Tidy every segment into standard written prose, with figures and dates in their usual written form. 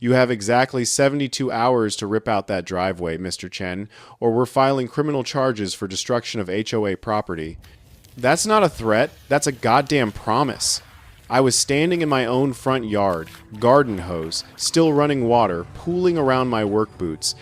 You have exactly 72 hours to rip out that driveway, Mr. Chen, or we're filing criminal charges for destruction of HOA property. That's not a threat, that's a goddamn promise. I was standing in my own front yard, garden hose, still running water, pooling around my work boots,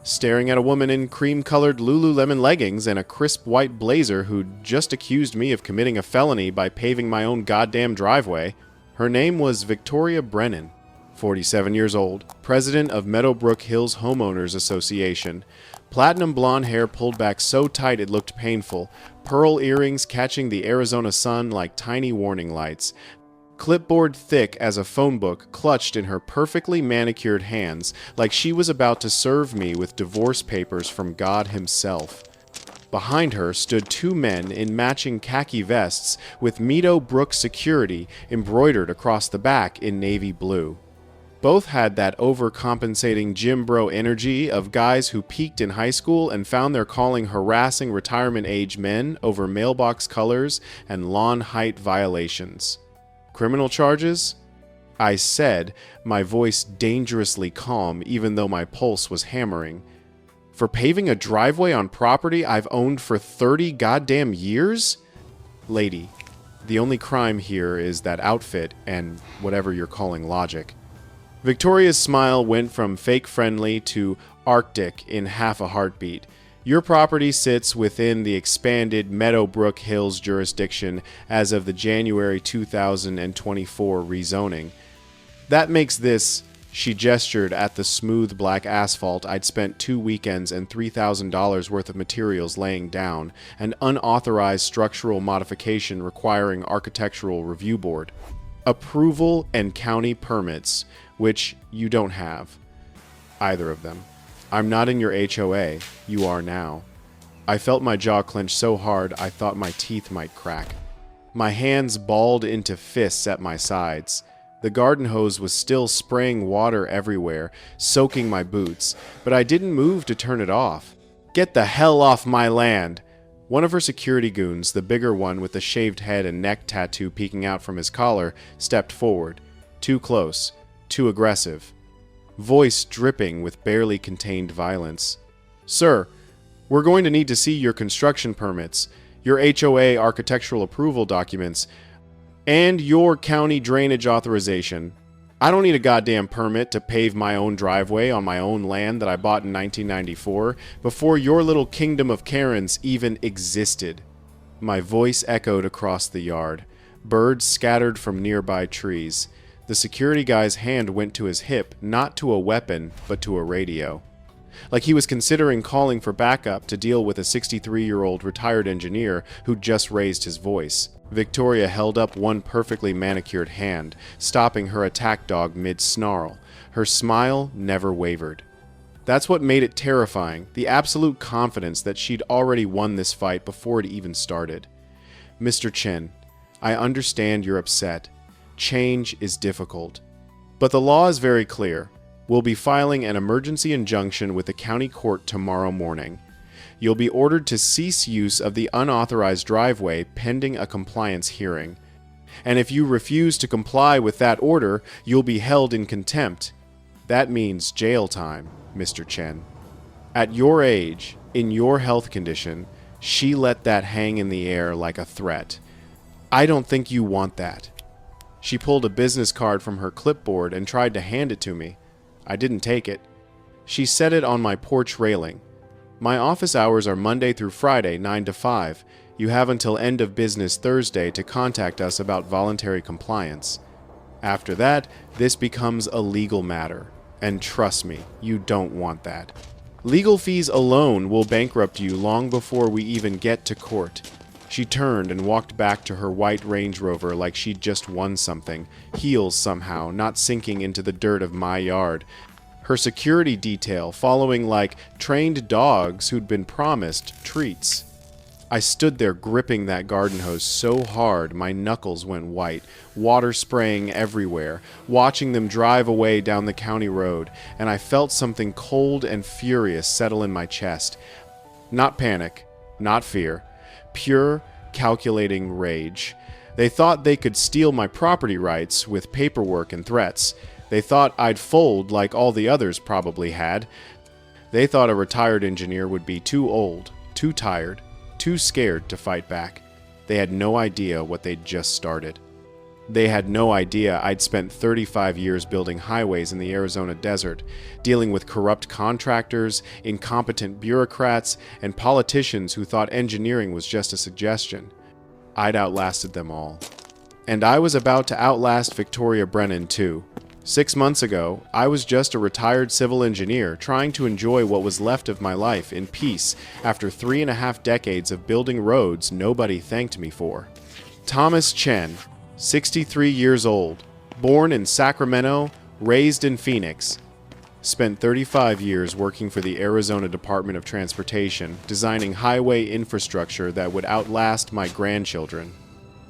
staring at a woman in cream-colored Lululemon leggings and a crisp white blazer who'd just accused me of committing a felony by paving my own goddamn driveway. Her name was Victoria Brennan, 47 years old, president of Meadowbrook Hills Homeowners Association. Platinum blonde hair pulled back so tight it looked painful, pearl earrings catching the Arizona sun like tiny warning lights. Clipboard thick as a phone book clutched in her perfectly manicured hands like she was about to serve me with divorce papers from God himself. Behind her stood two men in matching khaki vests with Meadowbrook security embroidered across the back in navy blue. Both had that overcompensating gym bro energy of guys who peaked in high school and found their calling harassing retirement-age men over mailbox colors and lawn height violations. Criminal charges? I said, my voice dangerously calm even though my pulse was hammering. For paving a driveway on property I've owned for 30 goddamn years? Lady, the only crime here is that outfit and whatever you're calling logic. Victoria's smile went from fake friendly to Arctic in half a heartbeat. Your property sits within the expanded Meadowbrook Hills jurisdiction as of the January 2024 rezoning. That makes this, she gestured at the smooth black asphalt I'd spent 2 weekends and $3,000 worth of materials laying down, an unauthorized structural modification requiring architectural review board. Approval and county permits, which you don't have. Either of them. I'm not in your HOA. You are now. I felt my jaw clench so hard I thought my teeth might crack. My hands balled into fists at my sides. The garden hose was still spraying water everywhere, soaking my boots, but I didn't move to turn it off. Get the hell off my land! One of her security goons, the bigger one with the shaved head and neck tattoo peeking out from his collar, stepped forward. Too close. Too aggressive. Voice dripping with barely contained violence. Sir, we're going to need to see your construction permits, your HOA architectural approval documents, and your county drainage authorization. I don't need a goddamn permit to pave my own driveway on my own land that I bought in 1994 before your little kingdom of Karens even existed. My voice echoed across the yard. Birds scattered from nearby trees. The security guy's hand went to his hip, not to a weapon, but to a radio. Like he was considering calling for backup to deal with a 63-year-old retired engineer who'd just raised his voice. Victoria held up one perfectly manicured hand, stopping her attack dog mid-snarl. Her smile never wavered. That's what made it terrifying, the absolute confidence that she'd already won this fight before it even started. Mr. Chen, I understand you're upset. Change is difficult. But the law is very clear. We'll be filing an emergency injunction with the county court tomorrow morning. You'll be ordered to cease use of the unauthorized driveway pending a compliance hearing. And if you refuse to comply with that order, you'll be held in contempt. That means jail time, Mr. Chen. At your age, in your health condition, she let that hang in the air like a threat. I don't think you want that. She pulled a business card from her clipboard and tried to hand it to me. I didn't take it. She set it on my porch railing. My office hours are Monday through Friday, 9 to 5. You have until end of business Thursday to contact us about voluntary compliance. After that, this becomes a legal matter. And trust me, you don't want that. Legal fees alone will bankrupt you long before we even get to court. She turned and walked back to her white Range Rover like she'd just won something, heels somehow, not sinking into the dirt of my yard. Her security detail following like trained dogs who'd been promised treats. I stood there gripping that garden hose so hard my knuckles went white, water spraying everywhere, watching them drive away down the county road, and I felt something cold and furious settle in my chest. Not panic, not fear. Pure, calculating rage. They thought they could steal my property rights with paperwork and threats. They thought I'd fold like all the others probably had. They thought a retired engineer would be too old, too tired, too scared to fight back. They had no idea what they'd just started. They had no idea I'd spent 35 years building highways in the Arizona desert, dealing with corrupt contractors, incompetent bureaucrats, and politicians who thought engineering was just a suggestion. I'd outlasted them all. And I was about to outlast Victoria Brennan, too. 6 months ago, I was just a retired civil engineer trying to enjoy what was left of my life in peace after 3.5 decades of building roads nobody thanked me for. Thomas Chen, 63 years old, born in Sacramento, raised in Phoenix. Spent 35 years working for the Arizona Department of Transportation, designing highway infrastructure that would outlast my grandchildren.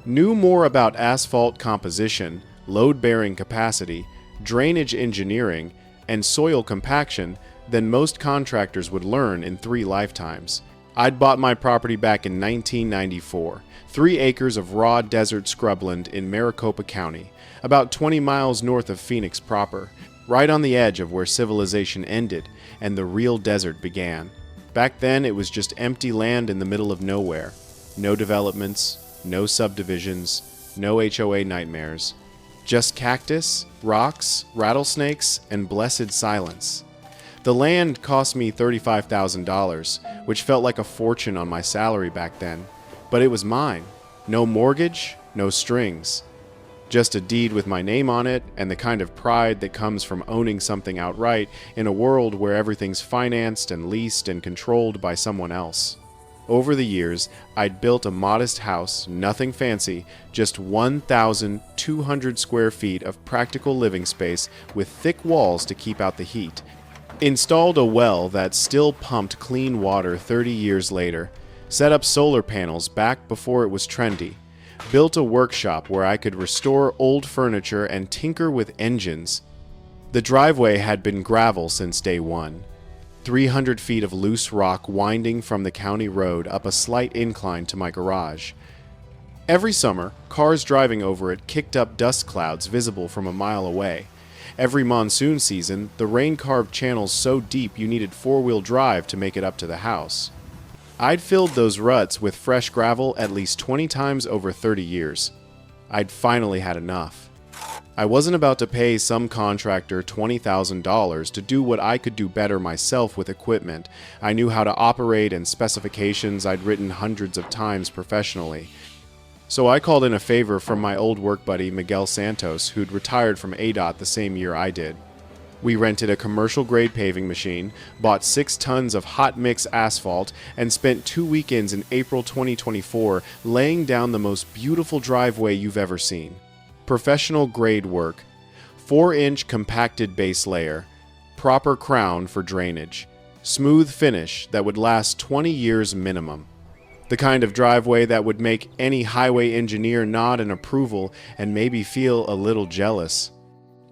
Knew more about asphalt composition, load-bearing capacity, drainage engineering, and soil compaction than most contractors would learn in 3 lifetimes. I'd bought my property back in 1994, 3 acres of raw desert scrubland in Maricopa County, about 20 miles north of Phoenix proper, right on the edge of where civilization ended and the real desert began. Back then, it was just empty land in the middle of nowhere. No developments, no subdivisions, no HOA nightmares. Just cactus, rocks, rattlesnakes, and blessed silence. The land cost me $35,000, which felt like a fortune on my salary back then. But it was mine. No mortgage, no strings. Just a deed with my name on it and the kind of pride that comes from owning something outright in a world where everything's financed and leased and controlled by someone else. Over the years, I'd built a modest house, nothing fancy, just 1,200 square feet of practical living space with thick walls to keep out the heat. Installed a well that still pumped clean water 30 years later. Set up solar panels back before it was trendy. Built a workshop where I could restore old furniture and tinker with engines. The driveway had been gravel since day one. 300 feet of loose rock winding from the county road up a slight incline to my garage. Every summer, cars driving over it kicked up dust clouds visible from a mile away. Every monsoon season, the rain carved channels so deep you needed 4-wheel drive to make it up to the house. I'd filled those ruts with fresh gravel at least 20 times over 30 years. I'd finally had enough. I wasn't about to pay some contractor $20,000 to do what I could do better myself with equipment I knew how to operate and specifications I'd written hundreds of times professionally. So I called in a favor from my old work buddy Miguel Santos, who'd retired from ADOT the same year I did. We rented a commercial-grade paving machine, bought 6 tons of hot mix asphalt, and spent 2 weekends in April 2024 laying down the most beautiful driveway you've ever seen. Professional grade work, 4-inch compacted base layer, proper crown for drainage, smooth finish that would last 20 years minimum. The kind of driveway that would make any highway engineer nod in approval and maybe feel a little jealous.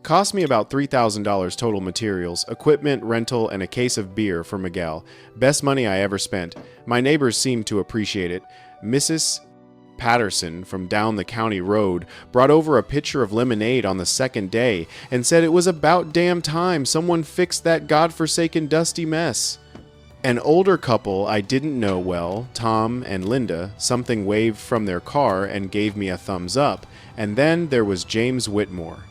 Cost me about $3,000 total materials, equipment, rental, and a case of beer for Miguel. Best money I ever spent. My neighbors seemed to appreciate it. Mrs. Patterson from down the county road brought over a pitcher of lemonade on the second day and said it was about damn time someone fixed that godforsaken dusty mess. An older couple I didn't know well, Tom and Linda, something waved from their car and gave me a thumbs up, and then there was James Whitmore.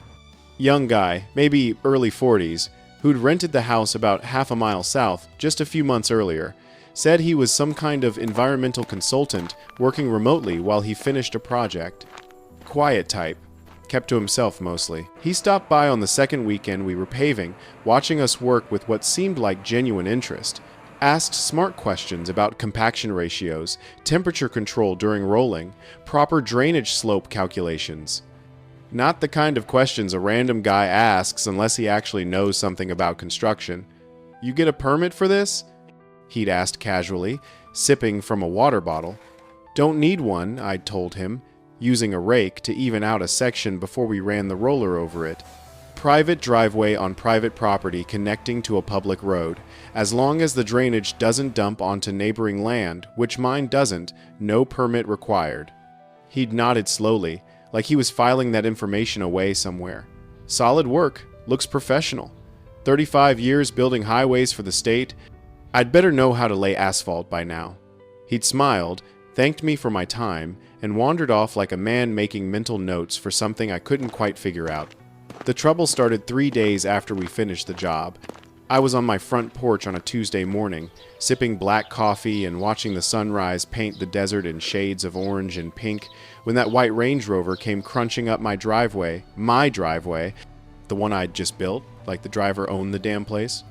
Young guy, maybe early 40s, who'd rented the house about half a mile south just a few months earlier. Said he was some kind of environmental consultant working remotely while he finished a project. Quiet type. Kept to himself mostly. He stopped by on the second weekend we were paving, watching us work with what seemed like genuine interest. Asked smart questions about compaction ratios, temperature control during rolling, proper drainage slope calculations. Not the kind of questions a random guy asks unless he actually knows something about construction. You get a permit for this? He'd asked casually, sipping from a water bottle. Don't need one, I'd told him, using a rake to even out a section before we ran the roller over it. Private driveway on private property connecting to a public road. As long as the drainage doesn't dump onto neighboring land, which mine doesn't, no permit required. He'd nodded slowly, like he was filing that information away somewhere. Solid work, Looks professional. 35 years building highways for the state. I'd better know how to lay asphalt by now. He'd smiled, thanked me for my time, and wandered off like a man making mental notes for something I couldn't quite figure out. The trouble started 3 days after we finished the job. I was on my front porch on a Tuesday morning, sipping black coffee and watching the sunrise paint the desert in shades of orange and pink, when that white Range Rover came crunching up my driveway, the one I'd just built, like the driver owned the damn place.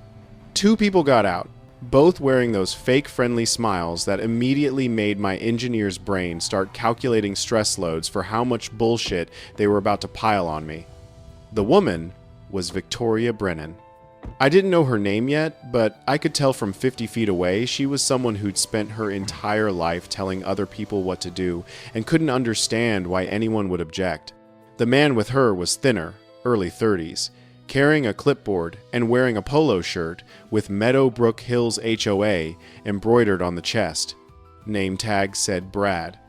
2 people got out, both wearing those fake friendly smiles that immediately made my engineer's brain start calculating stress loads for how much bullshit they were about to pile on me. The woman was Victoria Brennan. I didn't know her name yet, but I could tell from 50 feet away she was someone who'd spent her entire life telling other people what to do and couldn't understand why anyone would object. The man with her was thinner, early 30s, carrying a clipboard and wearing a polo shirt with Meadowbrook Hills HOA embroidered on the chest. Name tag said Brad.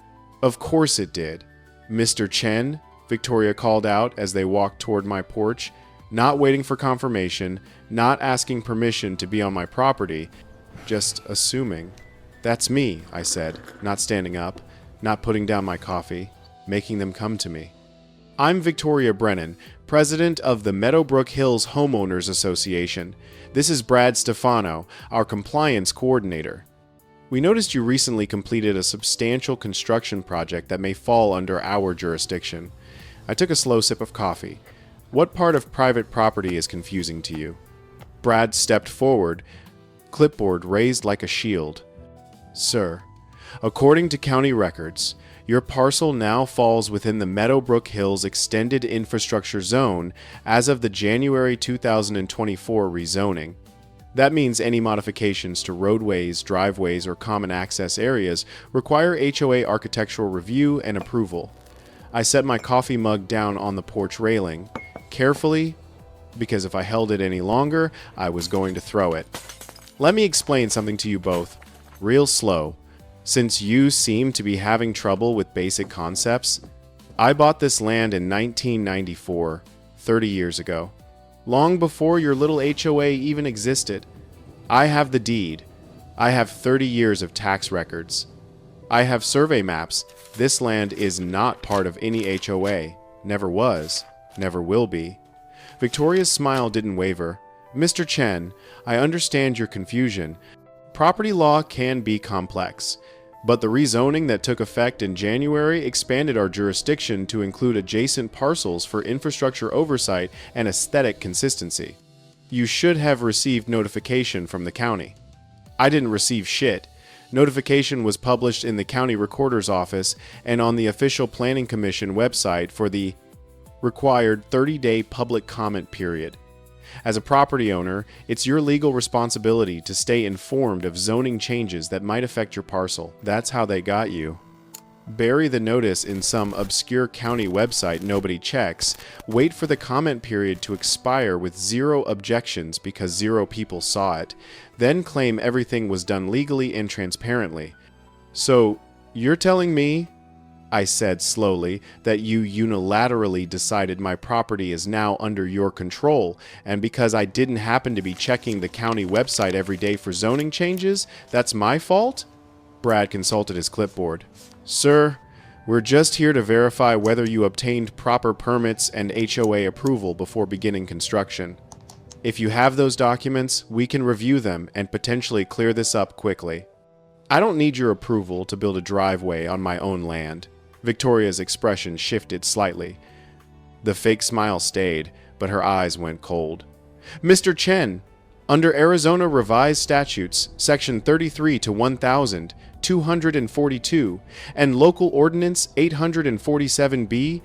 Of course it did. Mr. Chen, Victoria called out as they walked toward my porch, not waiting for confirmation, not asking permission to be on my property, just assuming. That's me, I said, not standing up, not putting down my coffee, making them come to me. I'm Victoria Brennan, president of the Meadowbrook Hills Homeowners Association. This is Brad Stefano, our compliance coordinator. We noticed you recently completed a substantial construction project that may fall under our jurisdiction. I took a slow sip of coffee. What part of private property is confusing to you? Brad stepped forward, clipboard raised like a shield. Sir, according to county records, your parcel now falls within the Meadowbrook Hills Extended Infrastructure Zone as of the January 2024 rezoning. That means any modifications to roadways, driveways, or common access areas require HOA architectural review and approval. I set my coffee mug down on the porch railing, carefully, because if I held it any longer, I was going to throw it. Let me explain something to you both, real slow. Since you seem to be having trouble with basic concepts, I bought this land in 1994, 30 years ago. Long before your little HOA even existed. I have the deed. I have 30 years of tax records. I have survey maps. This land is not part of any HOA. Never was. Never will be. Victoria's smile didn't waver. Mr. Chen, I understand your confusion. Property law can be complex, but the rezoning that took effect in January expanded our jurisdiction to include adjacent parcels for infrastructure oversight and aesthetic consistency. You should have received notification from the county. I didn't receive shit. Notification was published in the county recorder's office and on the official planning commission website for the required 30-day public comment period. As a property owner, it's your legal responsibility to stay informed of zoning changes that might affect your parcel. That's how they got you. Bury the notice in some obscure county website nobody checks, wait for the comment period to expire with 0 objections because 0 people saw it, then claim everything was done legally and transparently. So, you're telling me, I said slowly, that you unilaterally decided my property is now under your control, and because I didn't happen to be checking the county website every day for zoning changes, that's my fault? Brad consulted his clipboard. Sir, we're just here to verify whether you obtained proper permits and HOA approval before beginning construction. If you have those documents, we can review them and potentially clear this up quickly. I don't need your approval to build a driveway on my own land. Victoria's expression shifted slightly. The fake smile stayed, but her eyes went cold. Mr. Chen, under Arizona Revised Statutes, Section 33 to 1,242, and Local Ordinance 847B,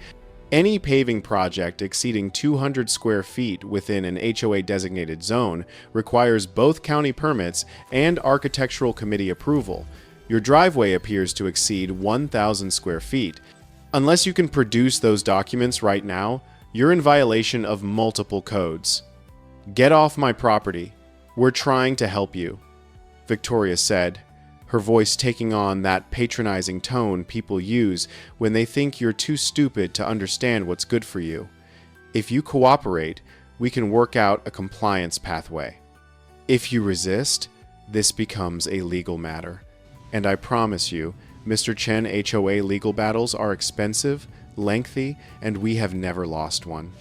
any paving project exceeding 200 square feet within an HOA-designated zone requires both county permits and architectural committee approval. Your driveway appears to exceed 1,000 square feet. Unless you can produce those documents right now, you're in violation of multiple codes. Get off my property. We're trying to help you, Victoria said, her voice taking on that patronizing tone people use when they think you're too stupid to understand what's good for you. If you cooperate, we can work out a compliance pathway. If you resist, this becomes a legal matter. And I promise you, Mr. Chen HOA legal battles are expensive, lengthy, and we have never lost one.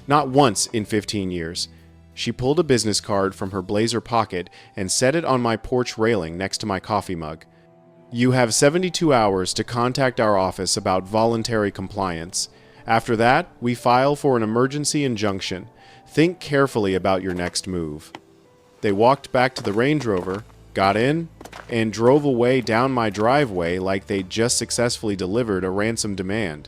Not once in 15 years. She pulled a business card from her blazer pocket and set it on my porch railing next to my coffee mug. You have 72 hours to contact our office about voluntary compliance. After that, we file for an emergency injunction. Think carefully about your next move. They walked back to the Range Rover, got in, and drove away down my driveway like they'd just successfully delivered a ransom demand.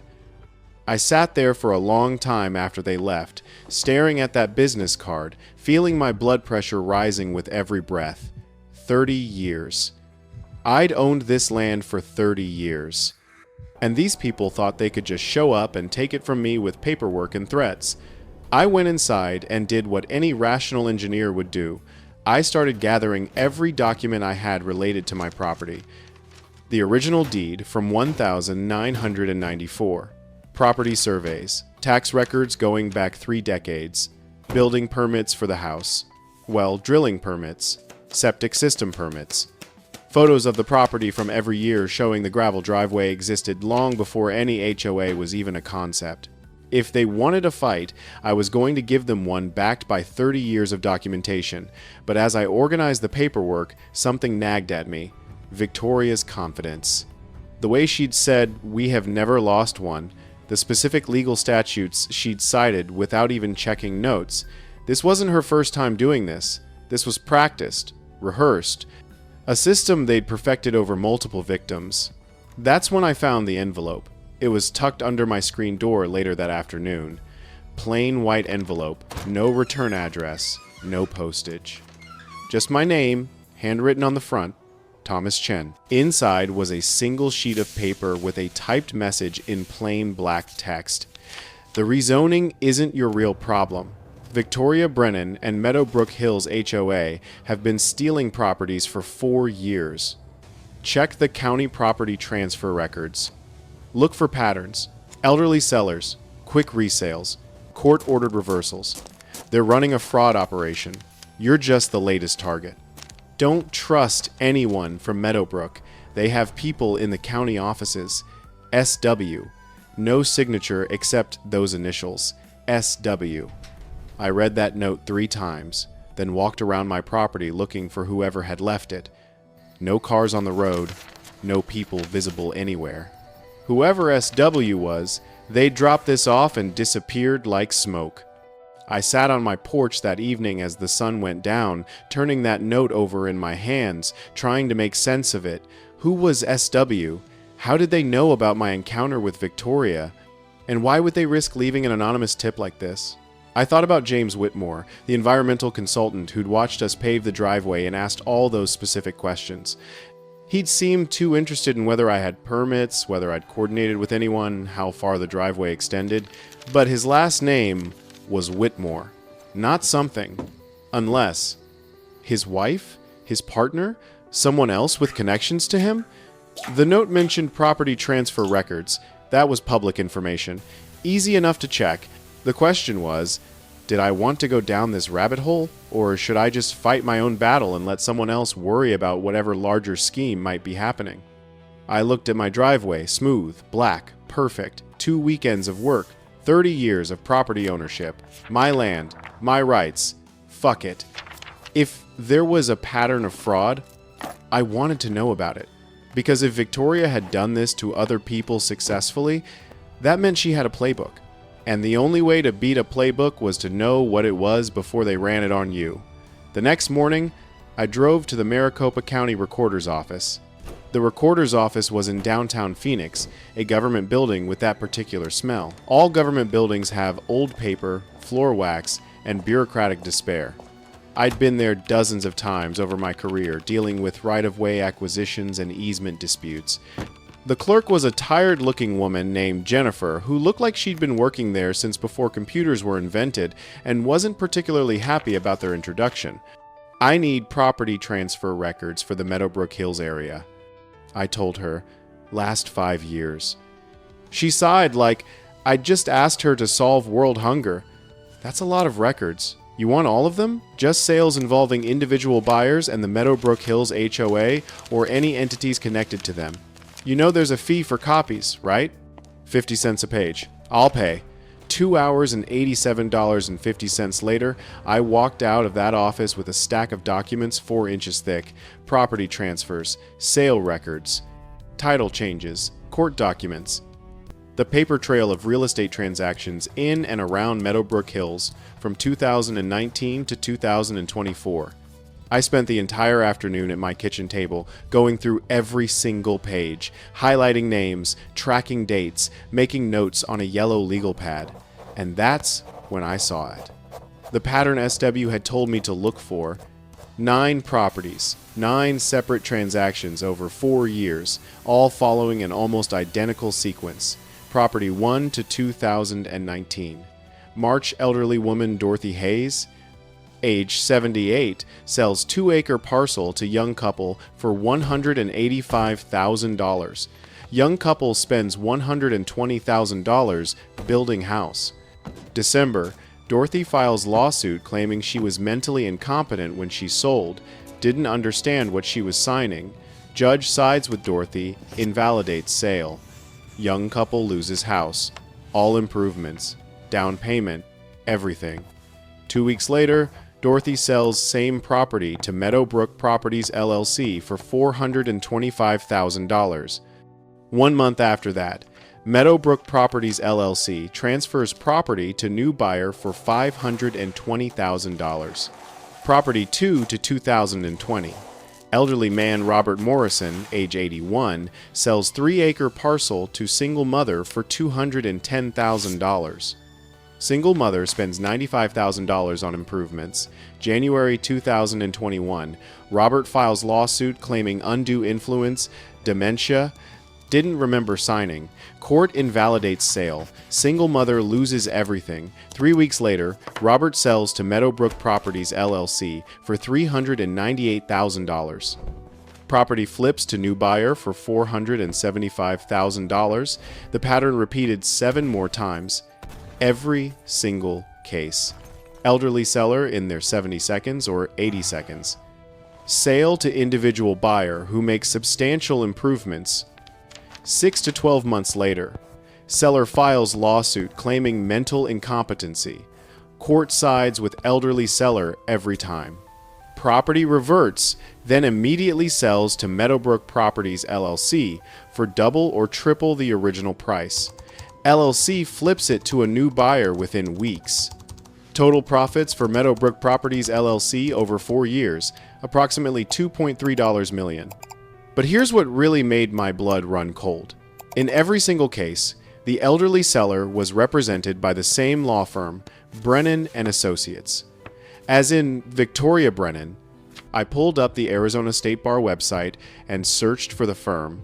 I sat there for a long time after they left, staring at that business card, feeling my blood pressure rising with every breath. 30 years. I'd owned this land for 30 years. And these people thought they could just show up and take it from me with paperwork and threats. I went inside and did what any rational engineer would do. I started gathering every document I had related to my property. The original deed from 1994. Property surveys, tax records going back 3 decades, building permits for the house, well, drilling permits, septic system permits, photos of the property from every year showing the gravel driveway existed long before any HOA was even a concept. If they wanted a fight, I was going to give them one backed by 30 years of documentation, but as I organized the paperwork, something nagged at me. Victoria's confidence. The way she'd said, "We have never lost one," the specific legal statutes she'd cited without even checking notes. This wasn't her first time doing this. This was practiced, rehearsed, a system they'd perfected over multiple victims. That's when I found the envelope. It was tucked under my screen door later that afternoon. Plain white envelope, no return address, no postage. Just my name, handwritten on the front, Thomas Chen. Inside was a single sheet of paper with a typed message in plain black text. The rezoning isn't your real problem. Victoria Brennan and Meadowbrook Hills HOA have been stealing properties for 4 years. Check the county property transfer records. Look for patterns. Elderly sellers, quick resales, court-ordered reversals. They're running a fraud operation. You're just the latest target. Don't trust anyone from Meadowbrook. They have people in the county offices. SW. No signature except those initials. SW. I read that note 3 times, then walked around my property looking for whoever had left it. No cars on the road, no people visible anywhere. Whoever SW was, they dropped this off and disappeared like smoke. I sat on my porch that evening as the sun went down, turning that note over in my hands, trying to make sense of it. Who was SW? How did they know about my encounter with Victoria? And why would they risk leaving an anonymous tip like this? I thought about James Whitmore, the environmental consultant who'd watched us pave the driveway and asked all those specific questions. He'd seemed too interested in whether I had permits, whether I'd coordinated with anyone, how far the driveway extended, but his last name was Whitmore, not something, unless his wife, his partner, someone else with connections to him? The note mentioned property transfer records. That was public information. Easy enough to check. The question was, did I want to go down this rabbit hole, or should I just fight my own battle and let someone else worry about whatever larger scheme might be happening? I looked at my driveway, smooth, black, perfect, 2 weekends of work, 30 years of property ownership, my land, my rights. Fuck it. If there was a pattern of fraud, I wanted to know about it. Because if Victoria had done this to other people successfully, that meant she had a playbook. And the only way to beat a playbook was to know what it was before they ran it on you. The next morning, I drove to the Maricopa County Recorder's office. The recorder's office was in downtown Phoenix, a government building with that particular smell. All government buildings have old paper, floor wax, and bureaucratic despair. I'd been there dozens of times over my career, dealing with right-of-way acquisitions and easement disputes. The clerk was a tired-looking woman named Jennifer, who looked like she'd been working there since before computers were invented and wasn't particularly happy about their introduction. I need property transfer records for the Meadowbrook Hills area. I told her, last 5 years. She sighed like I'd just asked her to solve world hunger. That's a lot of records. You want all of them? Just sales involving individual buyers and the Meadowbrook Hills HOA or any entities connected to them. You know there's a fee for copies, right? 50 cents a page. I'll pay. 2 hours and $87.50 later, I walked out of that office with a stack of documents 4 inches thick, property transfers, sale records, title changes, court documents, the paper trail of real estate transactions in and around Meadowbrook Hills from 2019 to 2024. I spent the entire afternoon at my kitchen table going through every single page, highlighting names, tracking dates, making notes on a yellow legal pad. And that's when I saw it. The pattern SW had told me to look for: 9 properties, 9 separate transactions over 4 years, all following an almost identical sequence. Property 1 to 2019. March elderly woman Dorothy Hayes, age 78, sells 2-acre parcel to young couple for $185,000. Young couple spends $120,000 building house. December, Dorothy files lawsuit claiming she was mentally incompetent when she sold, didn't understand what she was signing. Judge sides with Dorothy, invalidates sale. Young couple loses house. All improvements. Down payment. Everything. 2 weeks later, Dorothy sells same property to Meadowbrook Properties LLC for $425,000. 1 month after that, Meadowbrook Properties LLC transfers property to new buyer for $520,000. Property 2 to 2020. Elderly man Robert Morrison, age 81, sells 3-acre parcel to single mother for $210,000. Single mother spends $95,000 on improvements. January 2021, Robert files lawsuit claiming undue influence, dementia, didn't remember signing. Court invalidates sale. Single mother loses everything. 3 weeks later, Robert sells to Meadowbrook Properties LLC for $398,000. Property flips to new buyer for $475,000. The pattern repeated 7 more times. Every single case. Elderly seller in their 70 seconds or 80 seconds. Sale to individual buyer who makes substantial improvements. 6 to 12 months later, seller files lawsuit claiming mental incompetency. Court sides with elderly seller every time. Property reverts, then immediately sells to Meadowbrook Properties LLC for double or triple the original price. LLC flips it to a new buyer within weeks. Total profits for Meadowbrook Properties LLC over 4 years, approximately $2.3 million. But here's what really made my blood run cold. In every single case, the elderly seller was represented by the same law firm, Brennan and Associates. As in Victoria Brennan, I pulled up the Arizona State Bar website and searched for the firm.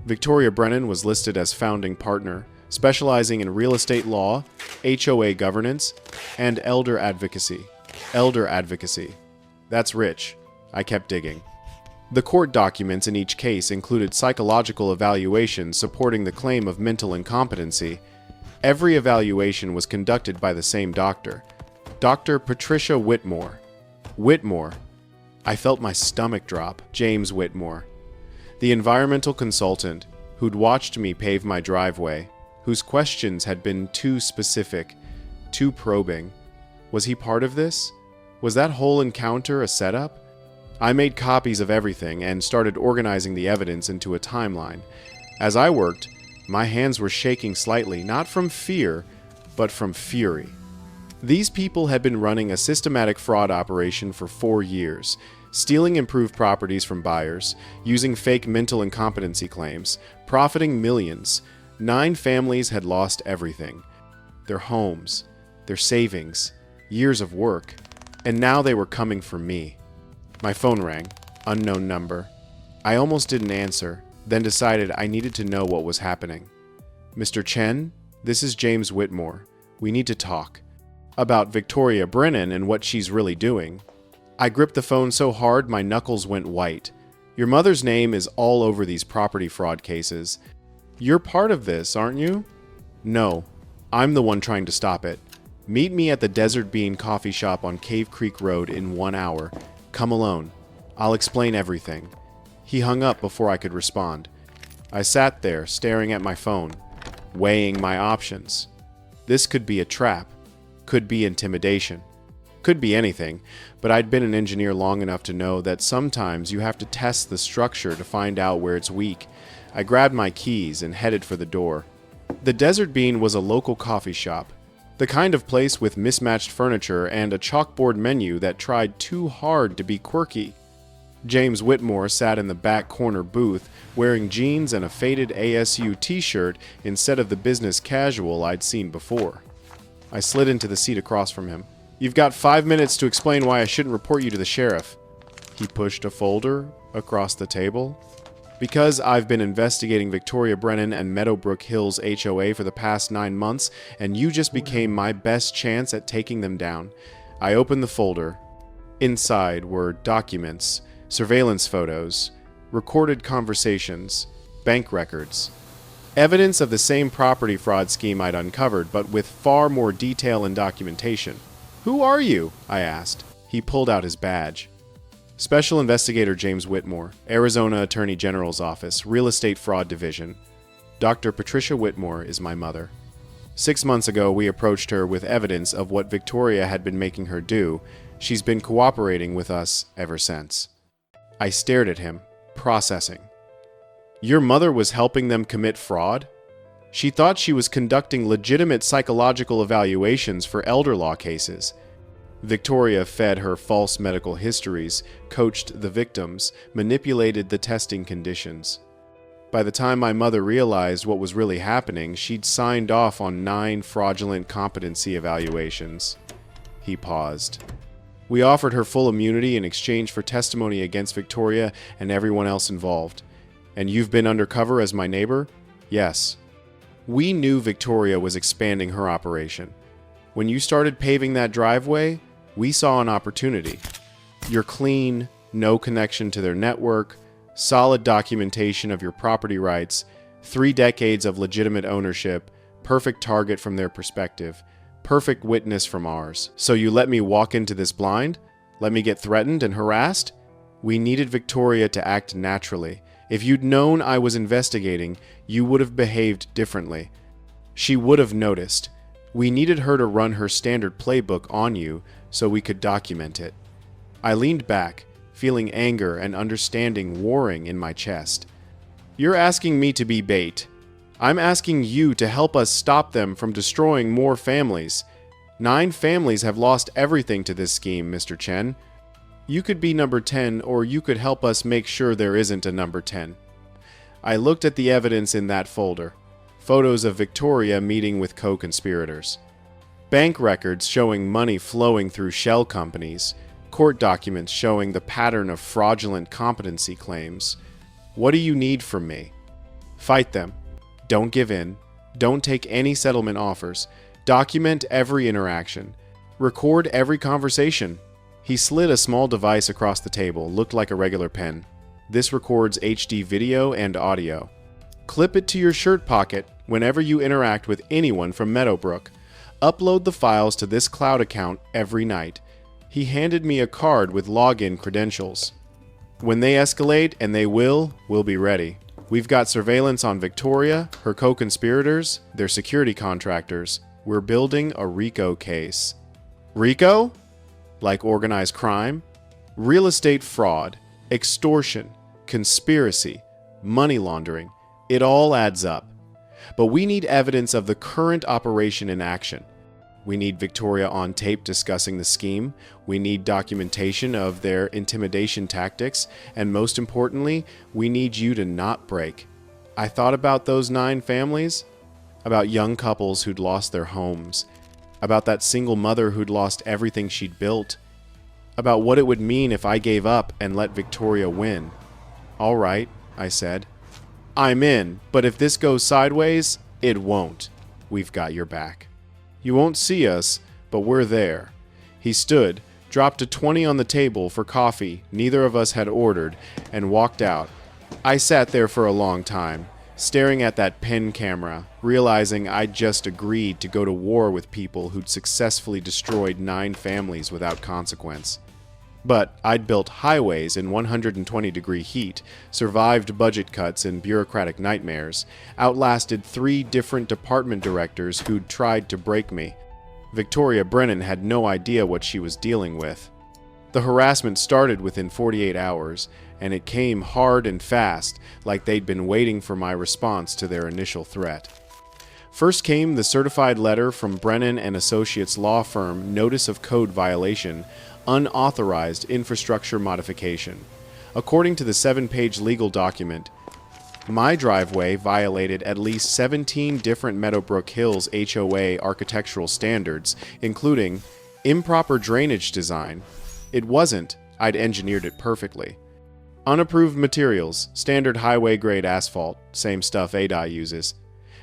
Victoria Brennan was listed as founding partner, specializing in real estate law, HOA governance, and elder advocacy. Elder advocacy. That's rich. I kept digging. The court documents in each case included psychological evaluations supporting the claim of mental incompetency. Every evaluation was conducted by the same doctor, Dr. Patricia Whitmore. Whitmore. I felt my stomach drop. James Whitmore. The environmental consultant who'd watched me pave my driveway, whose questions had been too specific, too probing. Was he part of this? Was that whole encounter a setup? I made copies of everything and started organizing the evidence into a timeline. As I worked, my hands were shaking slightly, not from fear, but from fury. These people had been running a systematic fraud operation for 4 years, stealing improved properties from buyers, using fake mental incompetency claims, profiting millions. 9 families had lost everything. Their homes, their savings, years of work, and now they were coming for me. My phone rang. Unknown number. I almost didn't answer, then decided I needed to know what was happening. Mr. Chen, this is James Whitmore. We need to talk. About Victoria Brennan and what she's really doing. I gripped the phone so hard my knuckles went white. Your mother's name is all over these property fraud cases. You're part of this, aren't you? No, I'm the one trying to stop it. Meet me at the Desert Bean coffee shop on Cave Creek Road in 1 hour. Come alone. I'll explain everything." He hung up before I could respond. I sat there, staring at my phone, weighing my options. This could be a trap, could be intimidation, could be anything, but I'd been an engineer long enough to know that sometimes you have to test the structure to find out where it's weak. I grabbed my keys and headed for the door. The Desert Bean was a local coffee shop, the kind of place with mismatched furniture and a chalkboard menu that tried too hard to be quirky. James Whitmore sat in the back corner booth, wearing jeans and a faded ASU t-shirt instead of the business casual I'd seen before. I slid into the seat across from him. "You've got 5 minutes to explain why I shouldn't report you to the sheriff." He pushed a folder across the table. "Because I've been investigating Victoria Brennan and Meadowbrook Hills HOA for the past 9 months, and you just became my best chance at taking them down." I opened the folder. Inside were documents, surveillance photos, recorded conversations, bank records. Evidence of the same property fraud scheme I'd uncovered, but with far more detail and documentation. "Who are you?" I asked. He pulled out his badge. "Special Investigator James Whitmore, Arizona Attorney General's Office, Real Estate Fraud Division. Dr. Patricia Whitmore is my mother. 6 months ago, we approached her with evidence of what Victoria had been making her do. She's been cooperating with us ever since." I stared at him, processing. Your mother was helping them commit fraud? She thought she was conducting legitimate psychological evaluations for elder law cases. Victoria fed her false medical histories, coached the victims, manipulated the testing conditions. By the time my mother realized what was really happening, she'd signed off on 9 fraudulent competency evaluations. He paused. We offered her full immunity in exchange for testimony against Victoria and everyone else involved. "And you've been undercover as my neighbor?" "Yes." We knew Victoria was expanding her operation. When you started paving that driveway, we saw an opportunity. You're clean, no connection to their network, solid documentation of your property rights, 3 decades of legitimate ownership, perfect target from their perspective. Perfect witness from ours. So you let me walk into this blind? Let me get threatened and harassed? We needed Victoria to act naturally. If you'd known I was investigating, you would have behaved differently. She would have noticed. We needed her to run her standard playbook on you so we could document it. I leaned back, feeling anger and understanding warring in my chest. You're asking me to be bait. I'm asking you to help us stop them from destroying more families. 9 families have lost everything to this scheme, Mr. Chen. You could be number 10, or you could help us make sure there isn't a number 10. I looked at the evidence in that folder. Photos of Victoria meeting with co-conspirators. Bank records showing money flowing through shell companies. Court documents showing the pattern of fraudulent competency claims. What do you need from me? Fight them. Don't give in. Don't take any settlement offers. Document every interaction. Record every conversation. He slid a small device across the table, looked like a regular pen. This records HD video and audio. Clip it to your shirt pocket whenever you interact with anyone from Meadowbrook. Upload the files to this cloud account every night. He handed me a card with login credentials. When they escalate, and they will, we'll be ready. We've got surveillance on Victoria, her co-conspirators, their security contractors. We're building a RICO case. RICO? Like organized crime? Real estate fraud, extortion, conspiracy, money laundering. It all adds up. But we need evidence of the current operation in action. We need Victoria on tape discussing the scheme. We need documentation of their intimidation tactics. And most importantly, we need you to not break. I thought about those 9 families, about young couples who'd lost their homes, about that single mother who'd lost everything she'd built, about what it would mean if I gave up and let Victoria win. All right, I said. I'm in, but if this goes sideways, it won't. We've got your back. You won't see us, but we're there. He stood, dropped a 20 on the table for coffee neither of us had ordered, and walked out. I sat there for a long time, staring at that pen camera, realizing I'd just agreed to go to war with people who'd successfully destroyed 9 families without consequence. But I'd built highways in 120-degree heat, survived budget cuts and bureaucratic nightmares, outlasted 3 different department directors who'd tried to break me. Victoria Brennan had no idea what she was dealing with. The harassment started within 48 hours, and it came hard and fast, like they'd been waiting for my response to their initial threat. First came the certified letter from Brennan and Associates law firm Notice of Code Violation, Unauthorized Infrastructure Modification. According to the 7-page legal document, my driveway violated at least 17 different Meadowbrook Hills HOA architectural standards, including improper drainage design. It wasn't, I'd engineered it perfectly. Unapproved materials, standard highway-grade asphalt, same stuff ADI uses.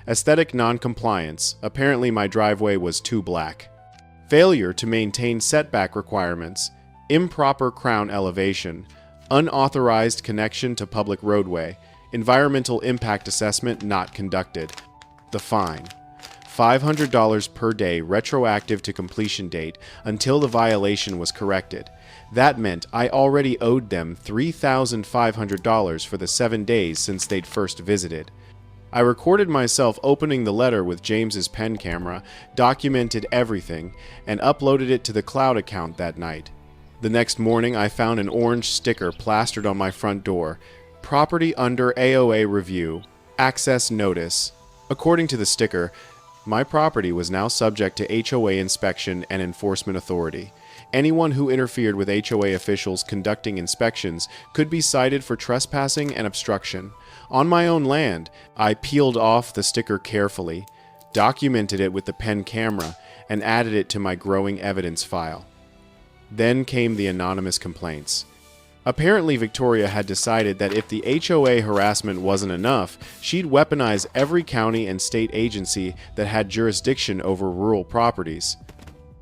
Aesthetic non-compliance, apparently my driveway was too black. Failure to maintain setback requirements, improper crown elevation, unauthorized connection to public roadway, environmental impact assessment not conducted. The fine: $500 per day retroactive to completion date until the violation was corrected. That meant I already owed them $3,500 for the 7 days since they'd first visited. I recorded myself opening the letter with James's pen camera, documented everything, and uploaded it to the cloud account that night. The next morning I found an orange sticker plastered on my front door: property under AOA review, access notice. According to the sticker, my property was now subject to HOA inspection and enforcement authority. Anyone who interfered with HOA officials conducting inspections could be cited for trespassing and obstruction. On my own land, I peeled off the sticker carefully, documented it with the pen camera, and added it to my growing evidence file. Then came the anonymous complaints. Apparently, Victoria had decided that if the HOA harassment wasn't enough, she'd weaponize every county and state agency that had jurisdiction over rural properties.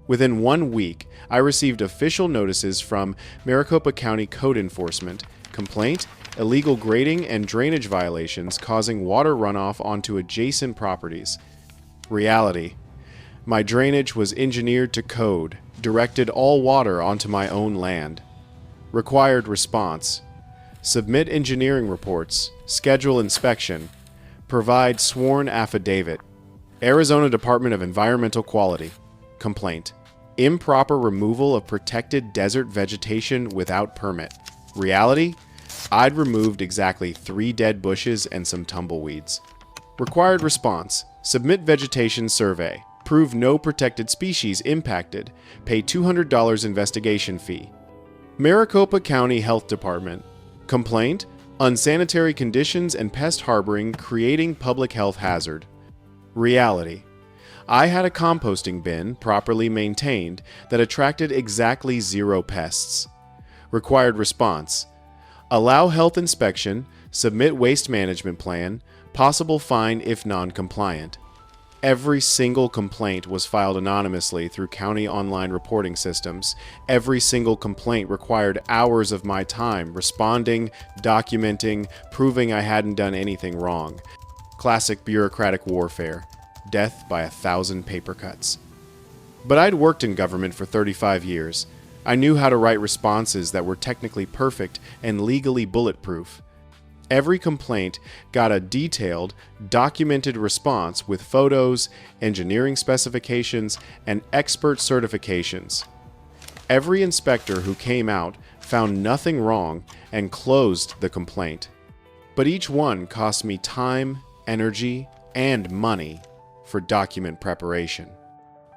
Within 1 week, I received official notices from Maricopa County Code Enforcement, complaint, illegal grading and drainage violations causing water runoff onto adjacent properties. Reality: my drainage was engineered to code, directed all water onto my own land. Required response: submit engineering reports, schedule inspection, provide sworn affidavit. Arizona Department of Environmental Quality. Complaint: improper removal of protected desert vegetation without permit. Reality: I'd removed exactly 3 dead bushes and some tumbleweeds. Required response: submit vegetation survey, prove no protected species impacted, pay $200 investigation fee. Maricopa County Health Department. Complaint: unsanitary conditions and pest harboring creating public health hazard. Reality: I had a composting bin, properly maintained, that attracted exactly 0 pests. Required response: allow health inspection, submit waste management plan, possible fine if non-compliant. Every single complaint was filed anonymously through county online reporting systems. Every single complaint required hours of my time responding, documenting, proving I hadn't done anything wrong. Classic bureaucratic warfare. Death by 1,000 paper cuts. But I'd worked in government for 35 years. I knew how to write responses that were technically perfect and legally bulletproof. Every complaint got a detailed, documented response with photos, engineering specifications, and expert certifications. Every inspector who came out found nothing wrong and closed the complaint. But each one cost me time, energy, and money for document preparation.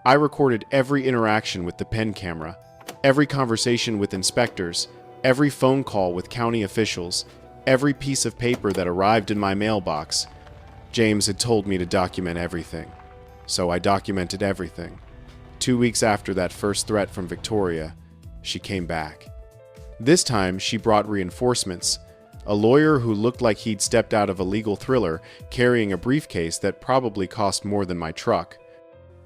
I recorded every interaction with the pen camera, every conversation with inspectors, every phone call with county officials, every piece of paper that arrived in my mailbox. James had told me to document everything, so I documented everything. 2 weeks after that first threat from Victoria, she came back. This time, she brought reinforcements. A lawyer who looked like he'd stepped out of a legal thriller, carrying a briefcase that probably cost more than my truck.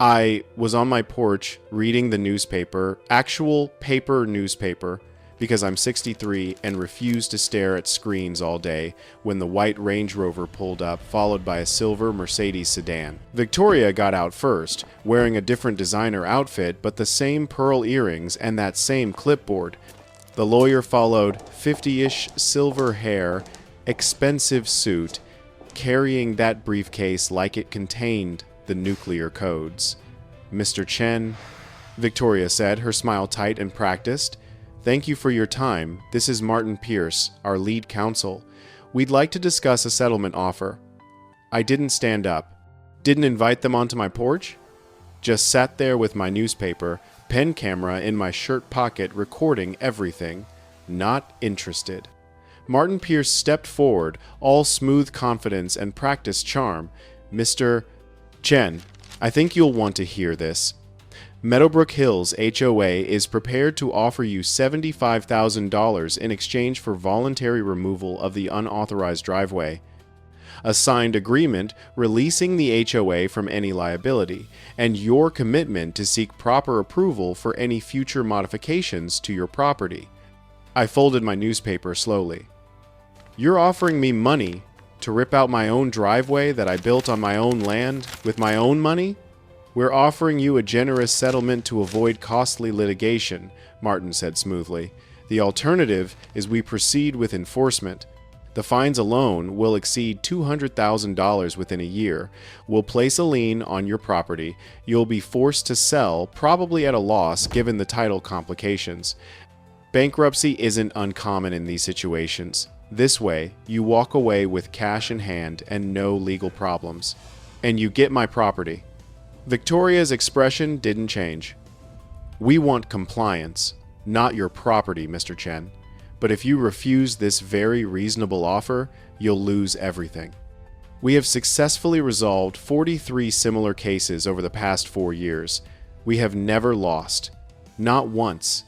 I was on my porch reading the newspaper, actual paper newspaper, because I'm 63 and refuse to stare at screens all day when the white Range Rover pulled up, followed by a silver Mercedes sedan. Victoria got out first, wearing a different designer outfit but the same pearl earrings and that same clipboard. The lawyer followed, 50-ish, silver hair, expensive suit, carrying that briefcase like it contained the nuclear codes. "Mr. Chen," Victoria said, her smile tight and practiced, "thank you for your time. This is Martin Pierce, our lead counsel. We'd like to discuss a settlement offer." I didn't stand up. Didn't invite them onto my porch. Just sat there with my newspaper, pen camera in my shirt pocket, recording everything. Not interested. Martin Pierce stepped forward, all smooth confidence and practiced charm. "Mr. Chen, I think you'll want to hear this. Meadowbrook Hills HOA is prepared to offer you $75,000 in exchange for voluntary removal of the unauthorized driveway, a signed agreement releasing the HOA from any liability, and your commitment to seek proper approval for any future modifications to your property." I folded my newspaper slowly. "You're offering me money to rip out my own driveway that I built on my own land with my own money?" "We're offering you a generous settlement to avoid costly litigation," Martin said smoothly. "The alternative is we proceed with enforcement. The fines alone will exceed $200,000 within a year. We'll place a lien on your property. You'll be forced to sell, probably at a loss given the title complications. Bankruptcy isn't uncommon in these situations. This way, you walk away with cash in hand and no legal problems. And you get my property." Victoria's expression didn't change. "We want compliance, not your property, Mr. Chen. But if you refuse this very reasonable offer, you'll lose everything." We have successfully resolved 43 similar cases over the past 4 years. We have never lost. Not once.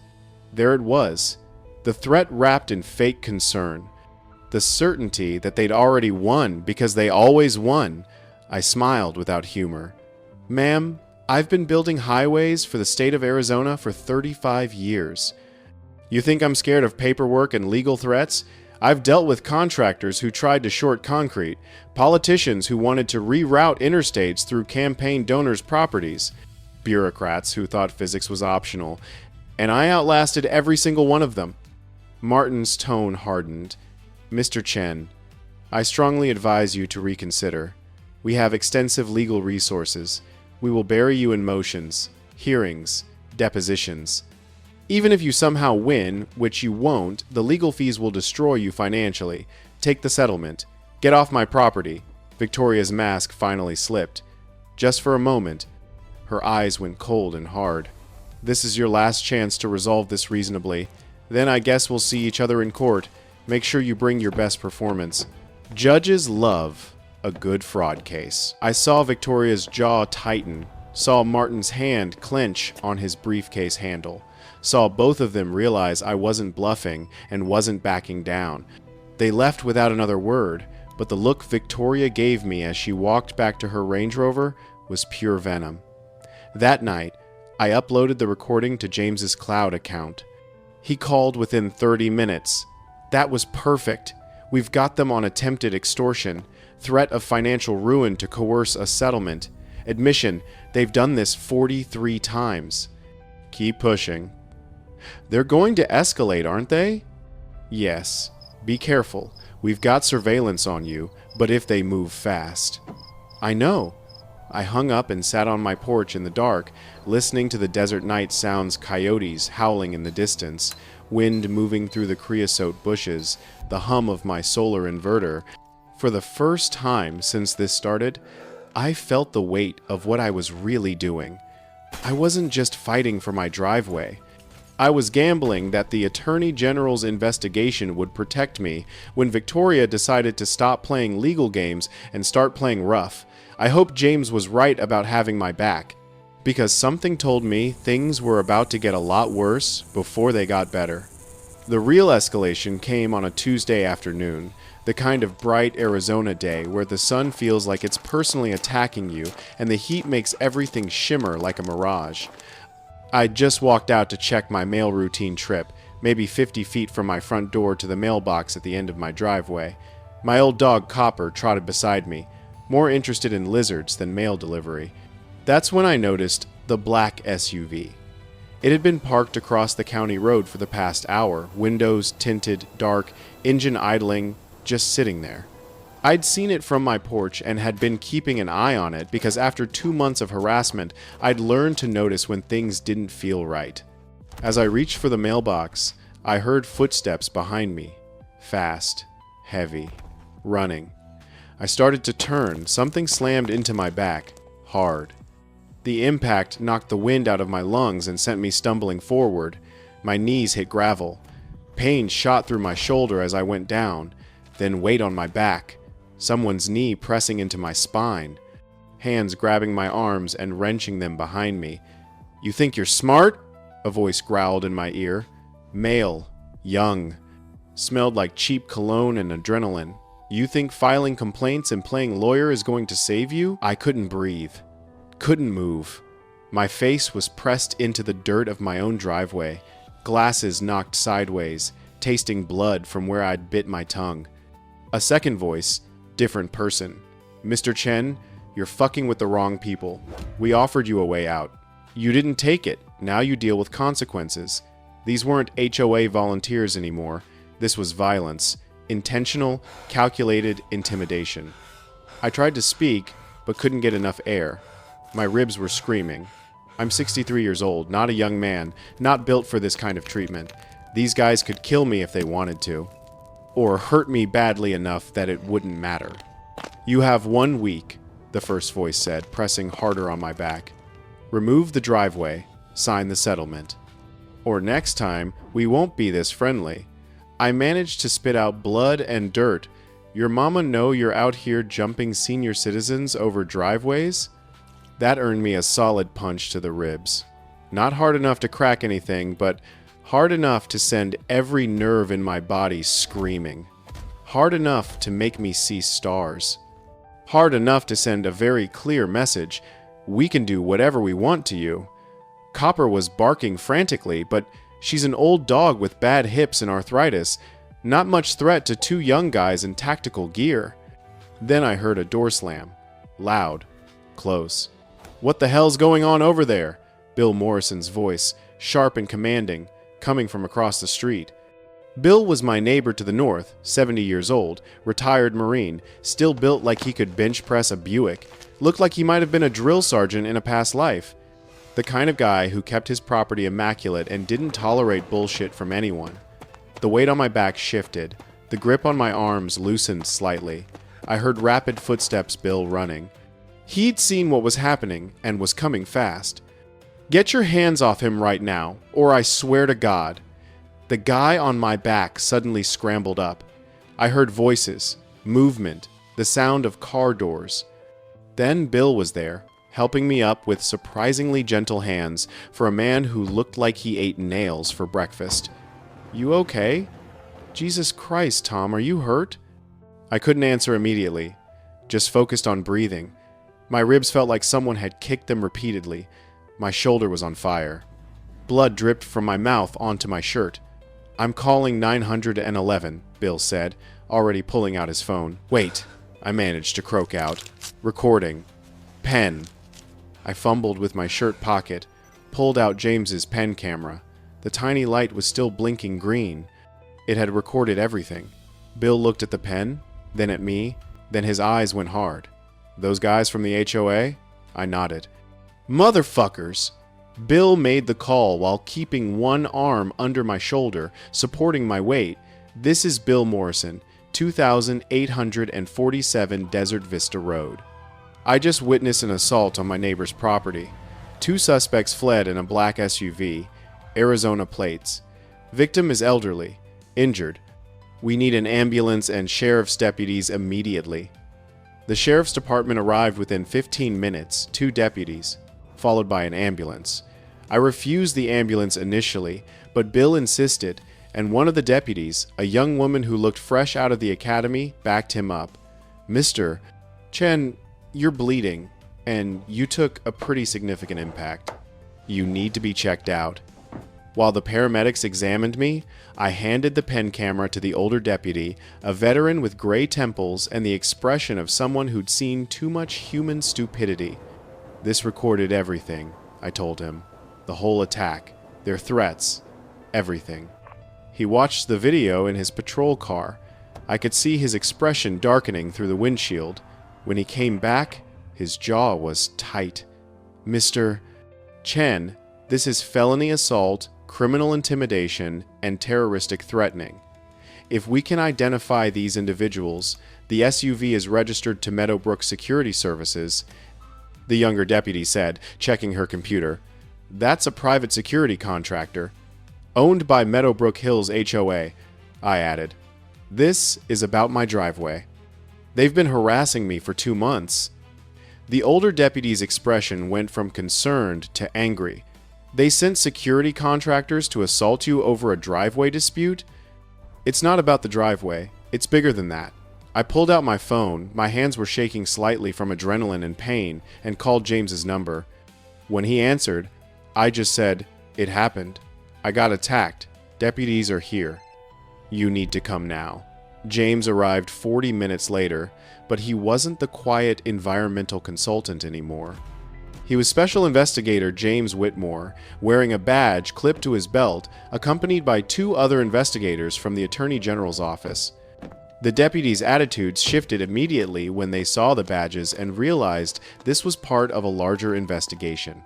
There it was. The threat wrapped in fake concern. The certainty that they'd already won because they always won. I smiled without humor. "Ma'am, I've been building highways for the state of Arizona for 35 years. You think I'm scared of paperwork and legal threats? I've dealt with contractors who tried to short concrete, politicians who wanted to reroute interstates through campaign donors' properties, bureaucrats who thought physics was optional, and I outlasted every single one of them." Martin's tone hardened. "Mr. Chen, I strongly advise you to reconsider. We have extensive legal resources. We will bury you in motions, hearings, depositions. Even if you somehow win, which you won't, the legal fees will destroy you financially. Take the settlement. Get off my property." Victoria's mask finally slipped. Just for a moment, her eyes went cold and hard. "This is your last chance to resolve this reasonably. Then I guess we'll see each other in court. Make sure you bring your best performance." Judges love a good fraud case. I saw Victoria's jaw tighten, saw Martin's hand clench on his briefcase handle, saw both of them realize I wasn't bluffing and wasn't backing down. They left without another word, but the look Victoria gave me as she walked back to her Range Rover was pure venom. That night, I uploaded the recording to James's cloud account. He called within 30 minutes. That was perfect. We've got them on attempted extortion, threat of financial ruin to coerce a settlement, admission they've done this 43 times. Keep pushing. They're going to escalate, aren't they? Yes. Be careful. We've got surveillance on you, but if they move fast. I know. I hung up and sat on my porch in the dark, listening to the desert night sounds, coyotes howling in the distance, wind moving through the creosote bushes, the hum of my solar inverter. For the first time since this started, I felt the weight of what I was really doing. I wasn't just fighting for my driveway. I was gambling that the Attorney General's investigation would protect me when Victoria decided to stop playing legal games and start playing rough. I hoped James was right about having my back, because something told me things were about to get a lot worse before they got better. The real escalation came on a Tuesday afternoon, the kind of bright Arizona day where the sun feels like it's personally attacking you and the heat makes everything shimmer like a mirage. I'd just walked out to check my mail routine trip, maybe 50 feet from my front door to the mailbox at the end of my driveway. My old dog Copper trotted beside me, more interested in lizards than mail delivery. That's when I noticed the black SUV. It had been parked across the county road for the past hour, windows tinted, dark, engine idling, just sitting there. I'd seen it from my porch and had been keeping an eye on it because after 2 months of harassment, I'd learned to notice when things didn't feel right. As I reached for the mailbox, I heard footsteps behind me. Fast, heavy, running. I started to turn. Something slammed into my back, hard. The impact knocked the wind out of my lungs and sent me stumbling forward. My knees hit gravel. Pain shot through my shoulder as I went down, then weight on my back. Someone's knee pressing into my spine. Hands grabbing my arms and wrenching them behind me. "You think you're smart?" a voice growled in my ear. Male, young. Smelled like cheap cologne and adrenaline. "You think filing complaints and playing lawyer is going to save you?" I couldn't breathe. Couldn't move. My face was pressed into the dirt of my own driveway. Glasses knocked sideways, tasting blood from where I'd bit my tongue. A second voice, different person. "Mr. Chen, you're fucking with the wrong people. We offered you a way out. You didn't take it. Now you deal with consequences." These weren't HOA volunteers anymore. This was violence. Intentional, calculated intimidation. I tried to speak, but couldn't get enough air. My ribs were screaming. I'm 63 years old, not a young man, not built for this kind of treatment. These guys could kill me if they wanted to. Or hurt me badly enough that it wouldn't matter. "You have 1 week, the first voice said, pressing harder on my back. "Remove the driveway, sign the settlement. Or next time, we won't be this friendly." I managed to spit out blood and dirt. "Your mama know you're out here jumping senior citizens over driveways?" That earned me a solid punch to the ribs. Not hard enough to crack anything, but hard enough to send every nerve in my body screaming. Hard enough to make me see stars. Hard enough to send a very clear message: we can do whatever we want to you. Copper was barking frantically, but she's an old dog with bad hips and arthritis. Not much threat to 2 young guys in tactical gear. Then I heard a door slam. Loud. Close. "What the hell's going on over there?" Bill Morrison's voice, sharp and commanding, coming from across the street. Bill was my neighbor to the north, 70 years old, retired Marine, still built like he could bench press a Buick, looked like he might have been a drill sergeant in a past life. The kind of guy who kept his property immaculate and didn't tolerate bullshit from anyone. The weight on my back shifted. The grip on my arms loosened slightly. I heard rapid footsteps Bill running. He'd seen what was happening and was coming fast. "Get your hands off him right now, or I swear to God." The guy on my back suddenly scrambled up. I heard voices, movement, the sound of car doors. Then Bill was there, helping me up with surprisingly gentle hands for a man who looked like he ate nails for breakfast. "You okay?" "Jesus Christ, Tom, are you hurt?" I couldn't answer immediately, just focused on breathing. My ribs felt like someone had kicked them repeatedly. My shoulder was on fire. Blood dripped from my mouth onto my shirt. "I'm calling 911, Bill said, already pulling out his phone. "Wait," I managed to croak out. "Recording. Pen." I fumbled with my shirt pocket, pulled out James's pen camera. The tiny light was still blinking green. It had recorded everything. Bill looked at the pen, then at me, then his eyes went hard. "Those guys from the HOA?" I nodded. "Motherfuckers!" Bill made the call while keeping one arm under my shoulder, supporting my weight. "This is Bill Morrison, 2847 Desert Vista Road. I just witnessed an assault on my neighbor's property. 2 suspects fled in a black SUV, Arizona plates. Victim is elderly, injured. We need an ambulance and sheriff's deputies immediately." The sheriff's department arrived within 15 minutes, 2 deputies, followed by an ambulance. I refused the ambulance initially, but Bill insisted, and one of the deputies, a young woman who looked fresh out of the academy, backed him up. "Mr. Chen, you're bleeding, and you took a pretty significant impact. You need to be checked out." While the paramedics examined me, I handed the pen camera to the older deputy, a veteran with gray temples and the expression of someone who'd seen too much human stupidity. This recorded everything, I told him. The whole attack, their threats, everything. He watched the video in his patrol car. I could see his expression darkening through the windshield. When he came back, his jaw was tight. Mr. Chen, this is felony assault, criminal intimidation, and terroristic threatening. If we can identify these individuals, the SUV is registered to Meadowbrook Security Services, the younger deputy said, checking her computer. That's a private security contractor. Owned by Meadowbrook Hills HOA, I added. This is about my driveway. They've been harassing me for 2 months. The older deputy's expression went from concerned to angry. They sent security contractors to assault you over a driveway dispute? It's not about the driveway. It's bigger than that. I pulled out my phone, my hands were shaking slightly from adrenaline and pain, and called James's number. When he answered, I just said, "It happened. I got attacked. Deputies are here. You need to come now." James arrived 40 minutes later, but he wasn't the quiet environmental consultant anymore. He was Special Investigator James Whitmore, wearing a badge clipped to his belt, accompanied by 2 other investigators from the Attorney General's office. The deputies' attitudes shifted immediately when they saw the badges and realized this was part of a larger investigation.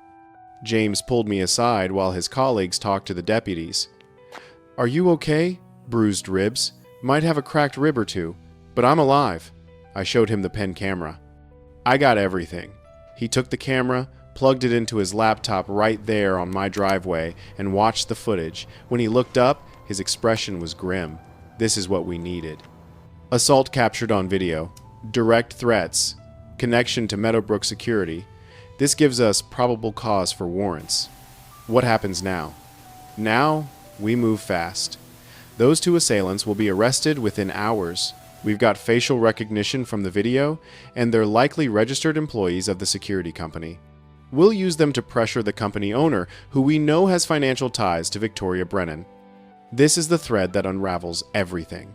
James pulled me aside while his colleagues talked to the deputies. "Are you okay? Bruised ribs. Might have a cracked rib or two, but I'm alive." I showed him the pen camera. I got everything. He took the camera, plugged it into his laptop right there on my driveway, and watched the footage. When he looked up, his expression was grim. This is what we needed. Assault captured on video. Direct threats. Connection to Meadowbrook Security. This gives us probable cause for warrants. What happens now? Now, we move fast. Those 2 assailants will be arrested within hours. We've got facial recognition from the video, and they're likely registered employees of the security company. We'll use them to pressure the company owner, who we know has financial ties to Victoria Brennan. This is the thread that unravels everything.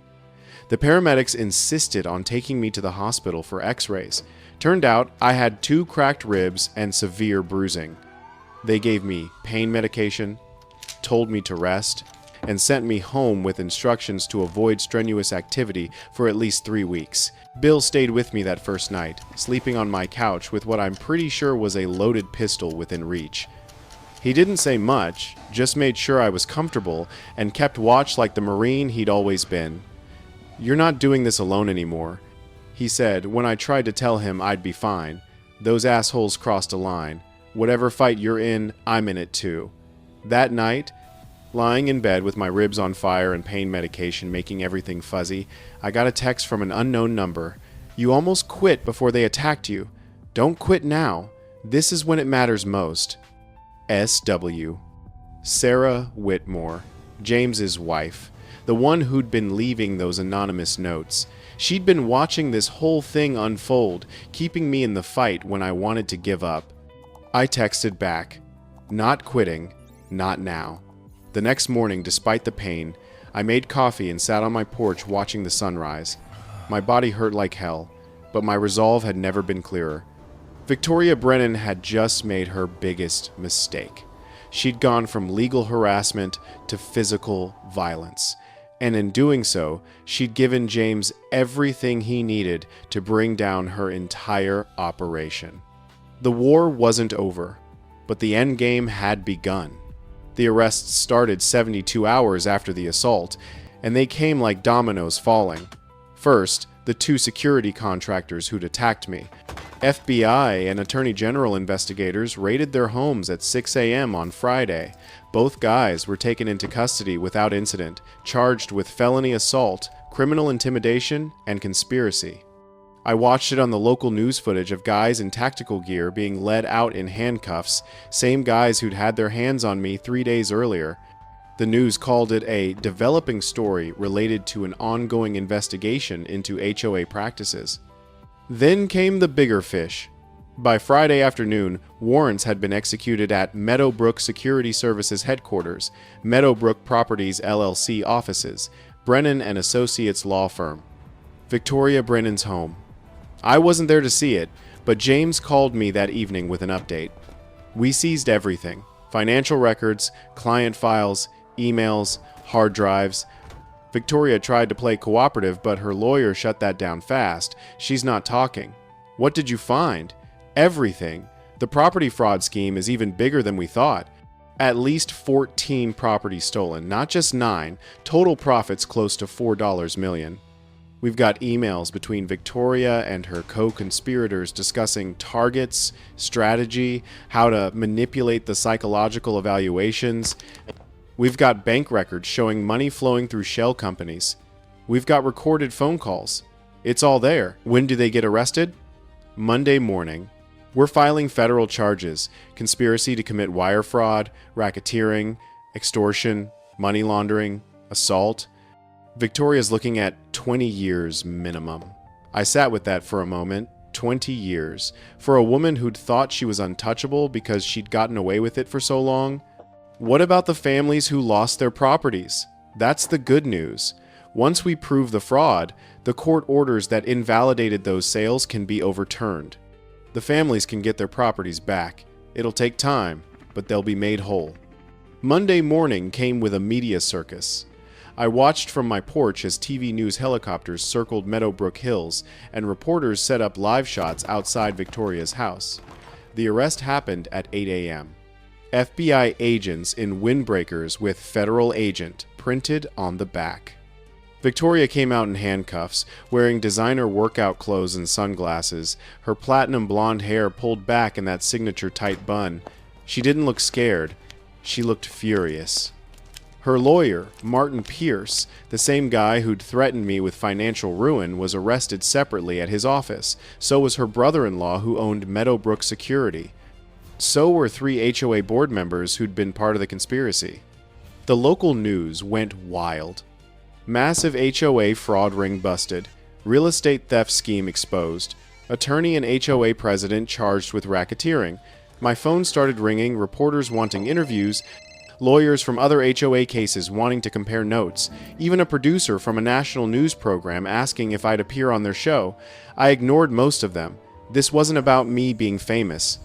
The paramedics insisted on taking me to the hospital for x-rays. Turned out I had 2 cracked ribs and severe bruising. They gave me pain medication, told me to rest, and sent me home with instructions to avoid strenuous activity for at least 3 weeks. Bill stayed with me that first night, sleeping on my couch with what I'm pretty sure was a loaded pistol within reach. He didn't say much, just made sure I was comfortable and kept watch like the Marine he'd always been. "You're not doing this alone anymore," he said when I tried to tell him I'd be fine. "Those assholes crossed a line. Whatever fight you're in, I'm in it too." That night, lying in bed with my ribs on fire and pain medication making everything fuzzy, I got a text from an unknown number. "You almost quit before they attacked you. Don't quit now. This is when it matters most." S.W. Sarah Whitmore, James's wife, the one who'd been leaving those anonymous notes. She'd been watching this whole thing unfold, keeping me in the fight when I wanted to give up. I texted back, "Not quitting, not now." The next morning, despite the pain, I made coffee and sat on my porch watching the sunrise. My body hurt like hell, but my resolve had never been clearer. Victoria Brennan had just made her biggest mistake. She'd gone from legal harassment to physical violence, and in doing so, she'd given James everything he needed to bring down her entire operation. The war wasn't over, but the endgame had begun. The arrests started 72 hours after the assault, and they came like dominoes falling. First, the 2 security contractors who'd attacked me. FBI and Attorney General investigators raided their homes at 6 a.m. on Friday. Both guys were taken into custody without incident, charged with felony assault, criminal intimidation, and conspiracy. I watched it on the local news footage of guys in tactical gear being led out in handcuffs, same guys who'd had their hands on me 3 days earlier. The news called it a developing story related to an ongoing investigation into HOA practices. Then came the bigger fish. By Friday afternoon, warrants had been executed at Meadowbrook Security Services headquarters, Meadowbrook Properties LLC offices, Brennan and Associates law firm. Victoria Brennan's home. I wasn't there to see it, but James called me that evening with an update. We seized everything: financial records, client files, emails, hard drives. Victoria tried to play cooperative, but her lawyer shut that down fast. She's not talking. What did you find? Everything. The property fraud scheme is even bigger than we thought. At least 14 properties stolen, not just 9. Total profits close to $4 million. We've got emails between Victoria and her co-conspirators discussing targets, strategy, how to manipulate the psychological evaluations. We've got bank records showing money flowing through shell companies. We've got recorded phone calls. It's all there. When do they get arrested? Monday morning. We're filing federal charges: conspiracy to commit wire fraud, racketeering, extortion, money laundering, assault. Victoria's looking at 20 years minimum. I sat with that for a moment. 20 years. For a woman who'd thought she was untouchable because she'd gotten away with it for so long. What about the families who lost their properties? That's the good news. Once we prove the fraud, the court orders that invalidated those sales can be overturned. The families can get their properties back. It'll take time, but they'll be made whole. Monday morning came with a media circus. I watched from my porch as TV news helicopters circled Meadowbrook Hills and reporters set up live shots outside Victoria's house. The arrest happened at 8 a.m. FBI agents in windbreakers with federal agent printed on the back. Victoria came out in handcuffs, wearing designer workout clothes and sunglasses, her platinum blonde hair pulled back in that signature tight bun. She didn't look scared. She looked furious. Her lawyer, Martin Pierce, the same guy who'd threatened me with financial ruin, was arrested separately at his office. So was her brother-in-law, who owned Meadowbrook Security. So were 3 HOA board members who'd been part of the conspiracy. The local news went wild. Massive HOA fraud ring busted. Real estate theft scheme exposed. Attorney and HOA president charged with racketeering. My phone started ringing, reporters wanting interviews, lawyers from other HOA cases wanting to compare notes, even a producer from a national news program asking if I'd appear on their show. I ignored most of them. This wasn't about me being famous.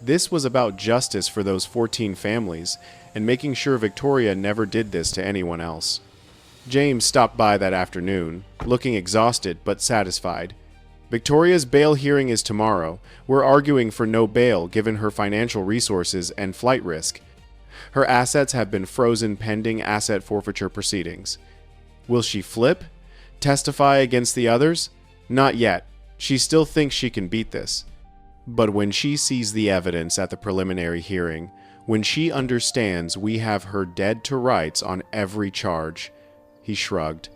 This was about justice for those 14 families, and making sure Victoria never did this to anyone else. James stopped by that afternoon, looking exhausted but satisfied. Victoria's bail hearing is tomorrow. We're arguing for no bail given her financial resources and flight risk. Her assets have been frozen pending asset forfeiture proceedings. Will she flip? Testify against the others? Not yet. She still thinks she can beat this. But when she sees the evidence at the preliminary hearing, when she understands we have her dead to rights on every charge, he shrugged.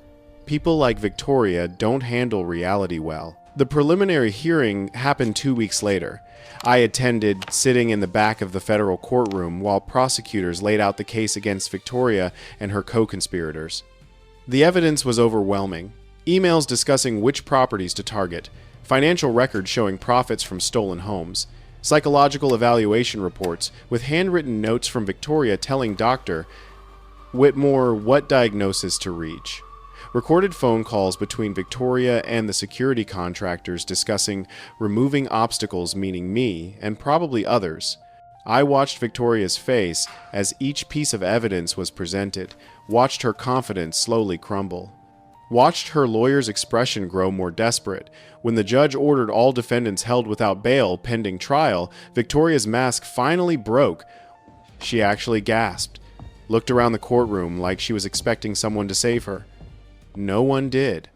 People like Victoria don't handle reality well. The preliminary hearing happened 2 weeks later. I attended, sitting in the back of the federal courtroom while prosecutors laid out the case against Victoria and her co-conspirators. The evidence was overwhelming. Emails discussing which properties to target, financial records showing profits from stolen homes, psychological evaluation reports with handwritten notes from Victoria telling Dr. Whitmore what diagnosis to reach. Recorded phone calls between Victoria and the security contractors discussing removing obstacles, meaning me, and probably others. I watched Victoria's face as each piece of evidence was presented, watched her confidence slowly crumble. Watched her lawyer's expression grow more desperate. When the judge ordered all defendants held without bail pending trial, Victoria's mask finally broke. She actually gasped, looked around the courtroom like she was expecting someone to save her. No one did.